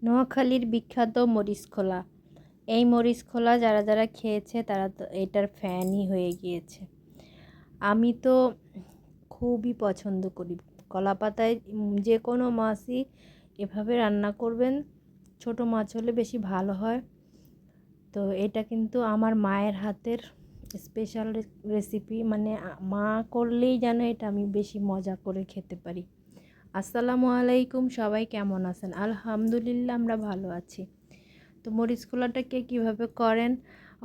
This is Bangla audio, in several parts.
নোয়াখালীর বিখ্যাত মরিচ খোলা। এই মরিচ খোলা যারা যারা খেয়েছে তারা তো এটার ফ্যানই হয়ে গিয়েছে। আমি তো খুবই পছন্দ করি। কলা পাতায় যে কোনো মাছই এভাবে রান্না করবেন, ছোট মাছ হলে বেশি ভালো হয়। তো এটা কিন্তু আমার মায়ের হাতের স্পেশাল রেসিপি, মানে মা করলেই যেন এটা আমি বেশি মজা করে খেতে পারি। আসসালামু আলাইকুম, সবাই কেমন আছেন? আলহামদুলিল্লাহ, আমরা ভালো আছি। তো মরিচ খোলাটাকে কীভাবে করেন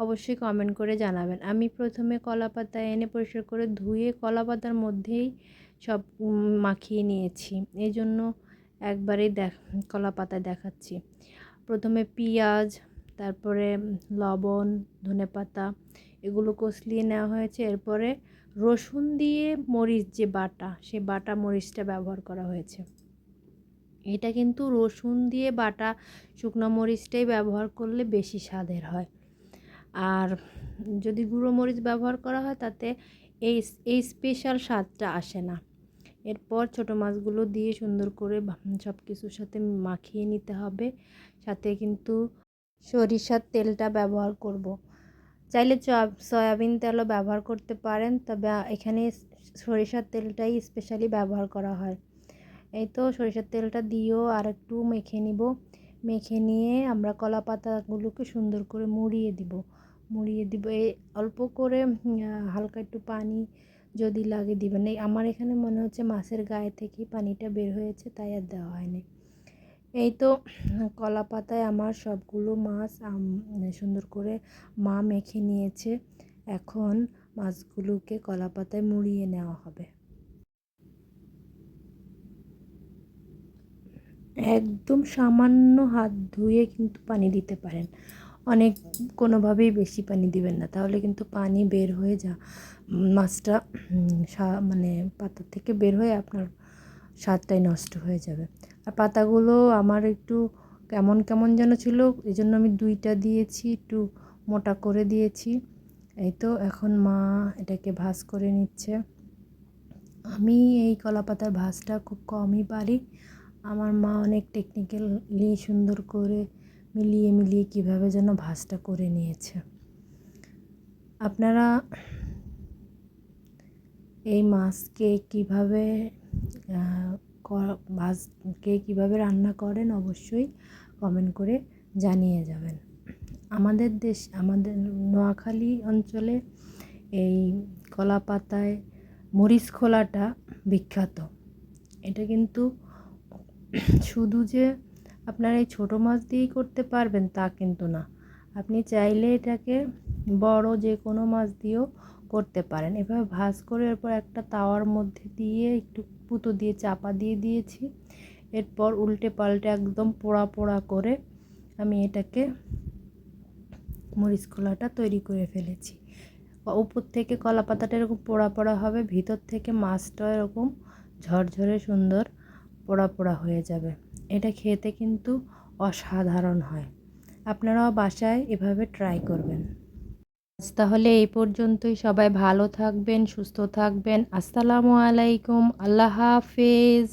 অবশ্যই কমেন্ট করে জানাবেন। আমি প্রথমে কলা পাতা এনে পরিষ্কার করে ধুয়ে কলা পাতার মধ্যেই সব মাখিয়ে নিয়েছি। এই জন্য একবারেই কলা পাতায় দেখাচ্ছি। প্রথমে পেঁয়াজ, তারপরে লবণ, ধনেপাতা এগুলো কষলিয়ে নেওয়া হয়েছে। এরপরে রসুন দিয়ে মরিচ যে বাটা, সে বাটা মরিচটা ব্যবহার করা হয়েছে। এটা কিন্তু রসুন দিয়ে বাটা শুকনো মরিচটাই ব্যবহার করলে বেশি স্বাদের হয়। আর যদি গুঁড়ো মরিচ ব্যবহার করা হয় তাতে এই স্পেশাল স্বাদটা আসে না। এরপর ছোটো মাছগুলো দিয়ে সুন্দর করে সব কিছুর সাথে মাখিয়ে নিতে হবে। সাথে কিন্তু সরিষার তেলটা ব্যবহার করব। চাইলে সয়াবিন তেলও ব্যবহার করতে পারেন, তবে এখানে সরিষার তেলটাই স্পেশালি ব্যবহার করা হয়। এই তো সরিষার তেলটা দিয়েও আর একটু মেখে নিব। মেখে নিয়ে আমরা কলা পাতাগুলোকে সুন্দর করে মুড়িয়ে দিব। এই অল্প করে হালকা একটু পানি যদি লাগে দিবেন। এই আমার এখানে মনে হচ্ছে মাছের গায়ে থেকেই পানিটা বের হয়েছে, তাই আর দেওয়া হয়নি। এই তো কলা পাতায় আমার সবগুলো মাছ সুন্দর করে মা মেখে নিয়েছে। এখন মাছগুলোকে কলা পাতায় মুড়িয়ে নেওয়া হবে। একদম সামান্য হাত ধুয়ে কিন্তু পানি দিতে পারেন। অনেক কোনোভাবেই বেশি পানি দিবেন না, তাহলে কিন্তু পানি বের হয়ে মাছটা মানে পাতা থেকে বের হয়ে আপনার স্বাদটাই নষ্ট হয়ে যাবে। আর পাতাগুলো আমার একটু কেমন কেমন যেন ছিল, এই জন্য আমি 2টা দিয়েছি, একটু মোটা করে দিয়েছি। এই তো এখন মা এটাকে ভাজ করে নিচ্ছে। আমি এই কলা পাতার ভাজটা খুব কমই পারি। আমার মা অনেক টেকনিক্যালি সুন্দর করে মিলিয়ে কিভাবে যেন ভাজটা করে নিয়েছে। আপনারা এই মাছকে কিভাবে কিভাবে রান্না করেন অবশ্যই কমেন্ট করে জানিয়ে যাবেন। আমাদের নোয়াখালী অঞ্চলে এই কলা পাতায় মরিচ খোলাটা বিখ্যাত। এটা কিন্তু শুধু যে আপনারা এই ছোটো মাছ দিয়েই করতে পারবেন তা কিন্তু না, আপনি চাইলে এটাকে বড় যে কোনো মাছ দিয়েও করতে পারেন। এভাবে ভাজ করে এরপর একটা তাওয়ার মধ্যে দিয়ে একটু পুতো দিয়ে চাপা দিয়ে দিয়েছি। এরপর উল্টে পাল্টে একদম পোড়া পোড়া করে আমি এটাকে মরিচ খোলাটা তৈরি করে ফেলেছি। উপর থেকে কলা পাতাটা এরকম পোড়া পোড়া হবে, ভিতর থেকে মাছটা এরকম ঝরঝরে সুন্দর পোড়া পোড়া হয়ে যাবে। এটা খেতে কিন্তু অসাধারণ হয়। আপনারাও বাসায় এভাবে ট্রাই করবেন। তাহলে এই পর্যন্তই। সবাই ভালো থাকবেন, সুস্থ থাকবেন। আসসালামু আলাইকুম, আল্লাহ হাফেজ।